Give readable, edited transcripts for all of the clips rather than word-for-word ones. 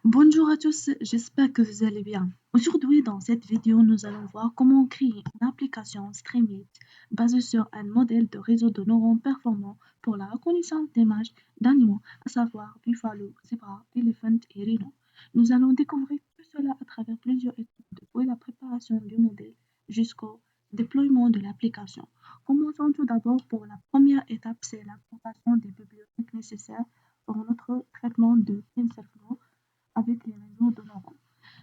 Bonjour à tous, j'espère que vous allez bien. Aujourd'hui, dans cette vidéo, nous allons voir comment créer une application Streamlit basée sur un modèle de réseau de neurones performant pour la reconnaissance d'images d'animaux, à savoir buffalo, zebra, éléphant et rhino. Nous allons découvrir tout cela à travers plusieurs étapes depuis la préparation du modèle jusqu'au déploiement de l'application. Commençons tout d'abord pour la première étape, c'est l'implantation des bibliothèques nécessaires pour notre traitement de TensorFlow avec les réseaux de neurones.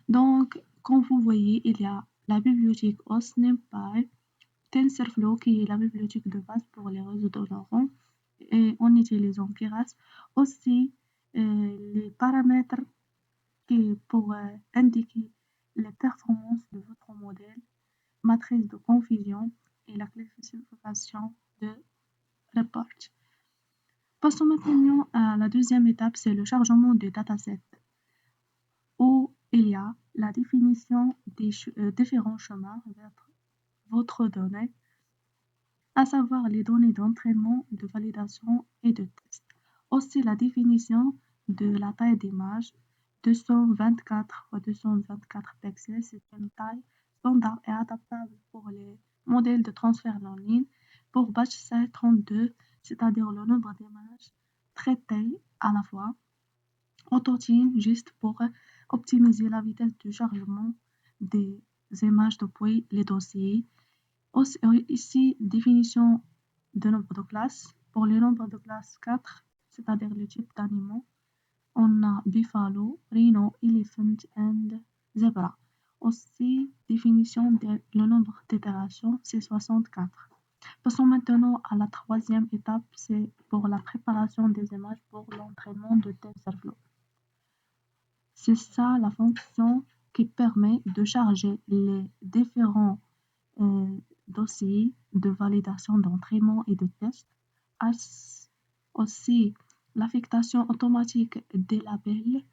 Donc, comme vous voyez, il y a la bibliothèque OSNeMPy, TensorFlow qui est la bibliothèque de base pour les réseaux de neurones et en utilisant Keras. Aussi, les paramètres pour indiquer les performances de votre modèle, matrice de confusion et la classification de report. Passons maintenant à la deuxième étape, c'est le chargement du dataset, où il y a la définition des différents chemins vers votre donnée, à savoir les données d'entraînement, de validation et de test. Aussi la définition de la taille d'image, 224 x 224 pixels, c'est une taille standard et adaptable pour les modèles de transfert en ligne. Pour batch size 32, c'est-à-dire le nombre d'images traitées à la fois. Autotune, juste pour optimiser la vitesse de chargement des images depuis les dossiers. Aussi, ici, définition de nombre de classes. Pour le nombre de classes 4, c'est-à-dire le type d'animaux, on a buffalo, rhino, elephant and zebra. Aussi, définition de le nombre d'itérations, c'est 64. Passons maintenant à la troisième étape, c'est pour la préparation des images pour l'entraînement de TensorFlow. C'est ça la fonction qui permet de charger les différents dossiers de validation d'entraînement et de test. Aussi, l'affectation automatique des labels,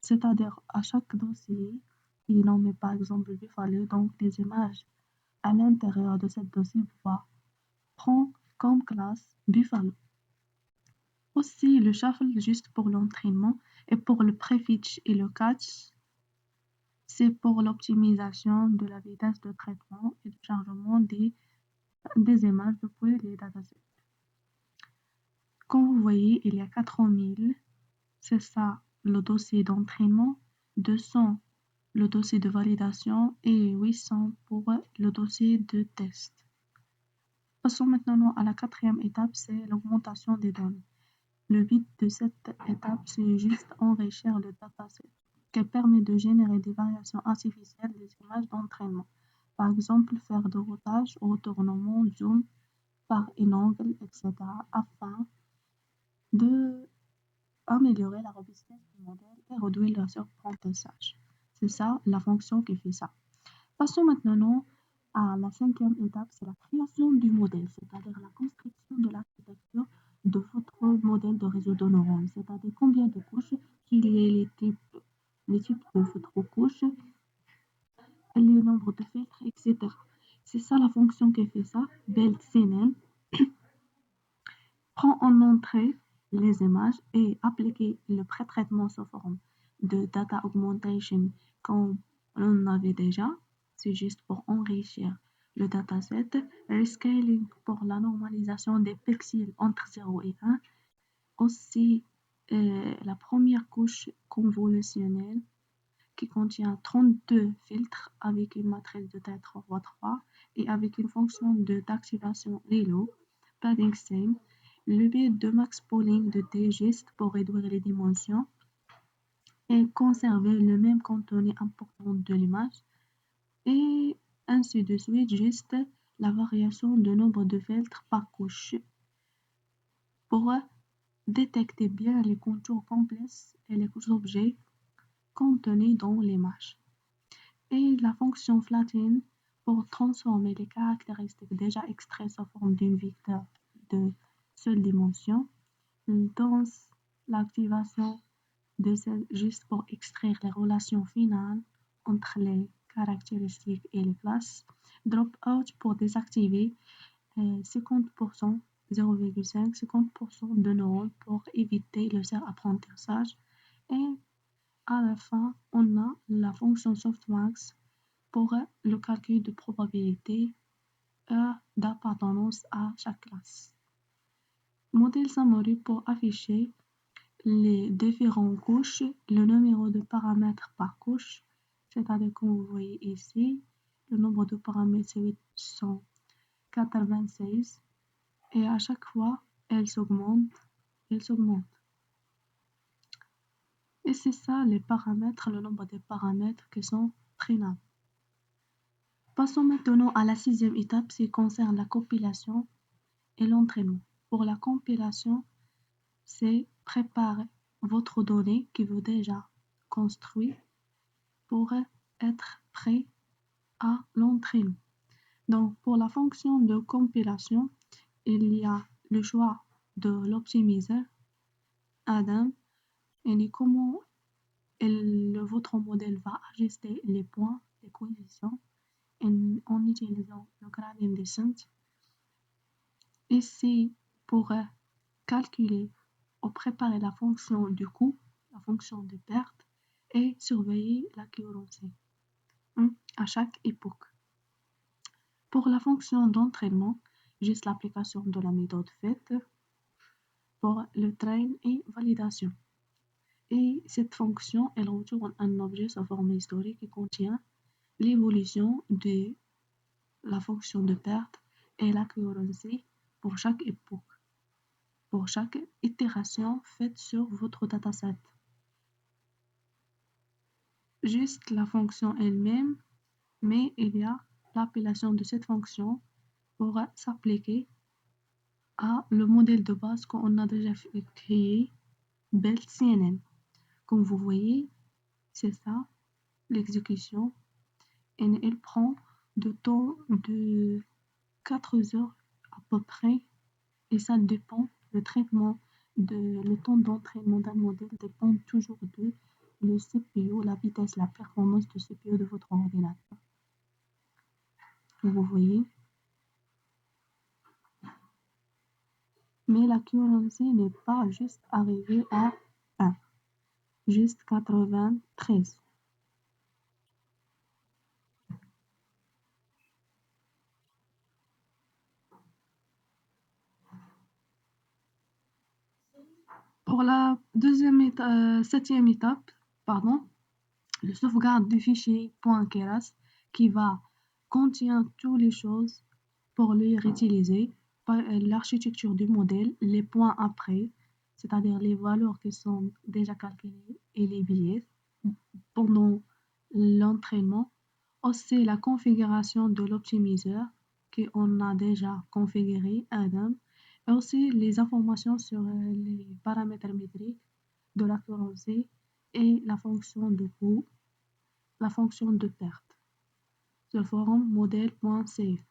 c'est-à-dire à chaque dossier, il nomme par exemple Buffalo, donc les images à l'intérieur de ce dossier va prendre comme classe Buffalo. Aussi, le shuffle juste pour l'entraînement et pour le prefetch et le catch, c'est pour l'optimisation de la vitesse de traitement et de chargement des images depuis les datasets. Comme vous voyez, il y a 4000, c'est ça le dossier d'entraînement, 200 le dossier de validation et 800 pour le dossier de test. Passons maintenant à la quatrième étape, c'est l'augmentation des données. Le but de cette étape, c'est juste enrichir le dataset qui permet de générer des variations artificielles des images d'entraînement. Par exemple, faire de routage, retournement, zoom par un angle, etc. afin de améliorer la robustesse du modèle et réduire le surapprentissage. C'est ça la fonction qui fait ça. Passons maintenant à la cinquième étape, c'est la création du modèle, c'est-à-dire la construction de l'architecture de votre modèle de réseau de neurones, c'est-à-dire combien de couches, quels sont les types de votre couche, le nombre de filtres, etc. C'est ça la fonction qui fait ça. BuildCNN prend en entrée les images et appliquer le pré-traitement sous forme de data augmentation comme on avait déjà. C'est juste pour enrichir le dataset. Rescaling pour la normalisation des pixels entre 0 et 1. Aussi, la première couche convolutionnelle qui contient 32 filtres avec une matrice de taille 3x3 et avec une fonction d'activation reload, padding same, le but de max pooling de T juste pour réduire les dimensions et conserver le même contenu important de l'image et ainsi de suite, juste la variation de nombre de filtres par couche pour détecter bien les contours complexes et les objets contenus dans l'image. Et la fonction flatten pour transformer les caractéristiques déjà extraites sous forme d'un vecteur de seule dimension dans l'activation de celle juste pour extraire les relations finales entre les caractéristiques et les classes. Dropout pour désactiver 50%, 0,5, 50% de neurones pour éviter le surapprentissage Et à la fin, on a la fonction softmax pour le calcul de probabilité d'appartenance à chaque classe. Modèle summary pour afficher les différentes couches, le numéro de paramètres par couche, c'est-à-dire comme vous voyez ici, le nombre de paramètres c'est 896 et à chaque fois, elle s'augmente. Et c'est ça les paramètres, le nombre de paramètres qui sont traînables. Passons maintenant à la 6e étape qui concerne la compilation et l'entraînement. Pour la compilation, c'est préparer votre donnée qui vous déjà construit pour être prêt à l'entraînement. Donc, pour la fonction de compilation, il y a le choix de l'optimiseur, Adam, et comment votre modèle va ajuster les points, les coefficients, en utilisant le gradient descent. Ici, pour calculer ou préparer la fonction du coût, la fonction de perte, et surveiller l'accuracy à chaque époque. Pour la fonction d'entraînement, juste l'application de la méthode faite pour le train et validation. Et cette fonction, elle retourne un objet sous forme historique qui contient l'évolution de la fonction de perte et l'accuracy pour chaque époque, pour chaque itération faite sur votre dataset. Juste la fonction elle-même, mais il y a l'appellation de cette fonction pour s'appliquer à le modèle de base qu'on a déjà créé, Belt CNN. Comme vous voyez, c'est ça, l'exécution. Et elle prend de temps de 4 heures à peu près. Et ça dépend, le temps d'entraînement d'un modèle dépend toujours de le CPU, la vitesse, la performance du CPU de votre ordinateur. Vous voyez. Mais l'accuracy n'est pas juste arrivée à 1, juste 93. Pour la 7e étape, le sauvegarde du fichier .keras qui va contient toutes les choses pour le réutiliser, l'architecture du modèle, les points après, c'est-à-dire les valeurs qui sont déjà calculées et les billets pendant l'entraînement. Aussi la configuration de l'optimiseur qu'on a déjà configuré, Adam, et aussi les informations sur les paramètres métriques de l'accuracy et la fonction de coût, la fonction de perte. Ce forum modèle.save.